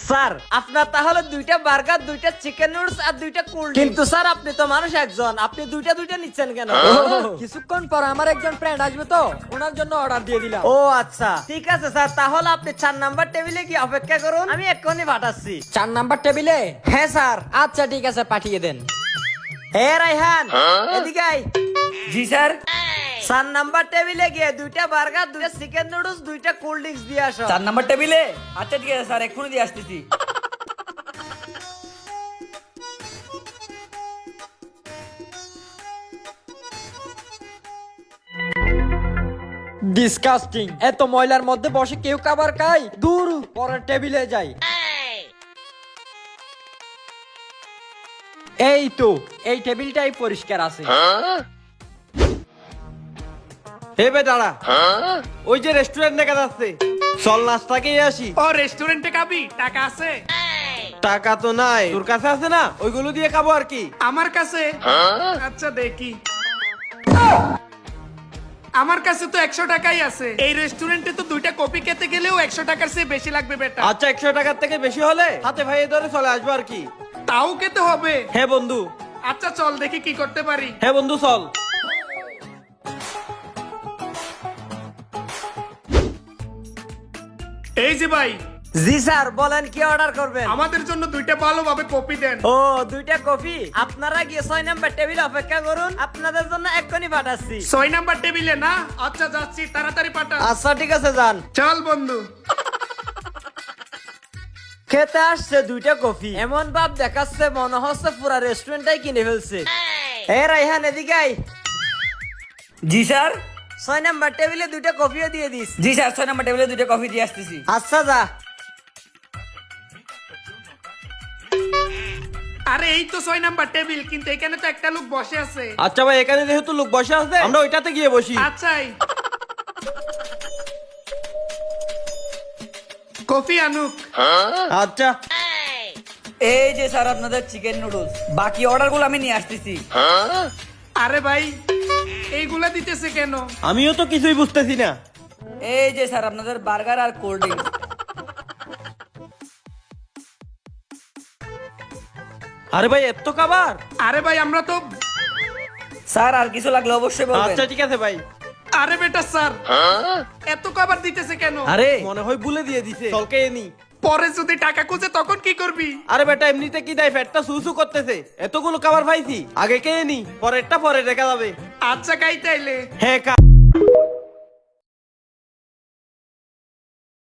Sir আপনার তাহলে দুইটা বার্গার, দুইটা চিকেন নুডলস আর দুইটা কোল্ড ড্রিঙ্কস। কিন্তু স্যার আপনি তো মানুষ একজন, আপনি দুইটা নিচ্ছেন কেন? কিছুক্ষণ পর আমার একজন ফ্রেন্ড আসবে তো, ওনার জন্য অর্ডার দিয়ে দিলাম। ও আচ্ছা, ঠিক আছে স্যার, তাহলে আপনি 4 নাম্বার টেবিলে গিয়ে অপেক্ষা করুন, আমি এক্ষুনি পাঠাচ্ছি। 4 নাম্বার টেবিলে? হ্যাঁ স্যার। আচ্ছা ঠিক আছে, পাঠিয়ে দেন। হে রাইহান, এদিকে আয়। জি স্যার। 4 নাম্বার টেবিলে গিয়ে দুইটা বার্গার, দুইটা চিকেন নুডলস, দুইটা কোল্ড ড্রিঙ্কস দিয়ে আসো। 4 নাম্বার টেবিলে? আচ্ছা ঠিক আছে স্যার, এক্ষুনি দিয়ে আসতেছি। ডিসকাস্টিং, এত ময়লার মধ্যে বসে কেউ খাবার খায়? দূর, পরের টেবিলে যাই। এই তো, এই টেবিলটাই পরিষ্কার আছে। হে বে দাঁড়া, ওই যে রেস্টুরেন্ট দেখা যাচ্ছে, চল নাস্তা খেয়ে আসি। ও রেস্টুরেন্টে খাবি? টাকা আছে? টাকা তো নাই, তোর কাছে আছে না? ওইগুলো দিয়ে খাবো আর কি। আমার কাছে? আচ্ছা দেখি। আমার কাছে তো 100 টাকাই আছে। এই রেস্টুরেন্টে তো দুইটা কফি খেতে গেলেও 100 টাকার চেয়ে বেশি লাগবে বেটা। আচ্ছা 100 টাকার থেকে বেশি হলে হাতে ভাইয়ে ধরে চলে আসবো আর কি। তাও খেতে হবে? হ্যাঁ বন্ধু। আচ্ছা চল দেখি কি করতে পারি। হ্যাঁ বন্ধু চল। এই যে ভাই, জি স্যার, বলেন কি অর্ডার করবেন? আমাদের জন্য দুইটা ভালোভাবে কফি দেন। ও দুইটা কফি, আপনারা গিয়ে 6 নাম্বার টেবিলে অপেক্ষা করুন, আপনাদের জন্য এক্ষুনি পাঠাচ্ছি। 6 নাম্বার টেবিলে না? আচ্ছা যাচ্ছি, তাড়াতাড়ি পাঠা। আচ্ছা ঠিক আছে, যান। চল বন্ধু। খেতে আসছে দুইটা কফি, এমন ভাব দেখাচ্ছে মনে হচ্ছে পুরা রেস্টুরেন্টটাই কিনে ফেলছে। এ রাইহান, এদিকে আয়। জি স্যার। 6 নাম্বার টেবিলে দুইটা কফিও দিয়ে দিস। জি স্যার, 6 নাম্বার টেবিলে দুইটা কফি দিয়ে আসতেছি। আচ্ছা যা। আরে এই তো 6 নাম্বার টেবিল, কিন্তু এখানে তো একটা লোক বসে আছে। আচ্ছা ভাই, এখানে যেহেতু লোক বসে আছে, আমরা ওইটাতে গিয়ে বসি। আচ্ছাই। কফি আনুক। আচ্ছা। এই যে স্যার আপনাদের চিকেন নুডলস, বাকি অর্ডারগুলো আমি নিয়ে আসতেছি। আরে ভাই, এইগুলা দিতেছে কেন? আমিও তো কিছুই বুঝতেছি না। এই যে স্যার আপনাদের বার্গার আর কোল্ড ড্রিঙ্কস। আরে ভাই, এত খাবার? আরে ভাই আমরা তো। স্যার আর কিছু লাগলে অবশ্যই বলবেন। আচ্ছা ঠিক আছে ভাই। আরে বেটা স্যার, এত খাবার দিতেছে কেন? আরে মনে হয় ভুলে দিয়ে দিছে, চল কে নি। পরে যদি টাকা খুঁজে তখন কি করবি? আরে বেটা, এমনিতে কি দেয়, পেটটা সুসু করতেছে, এতগুলো খাবার পাইছি, আগে কে নি, পরেরটা পরে দেখা যাবে। আচ্ছা খাই তাইলে। হ্যাঁ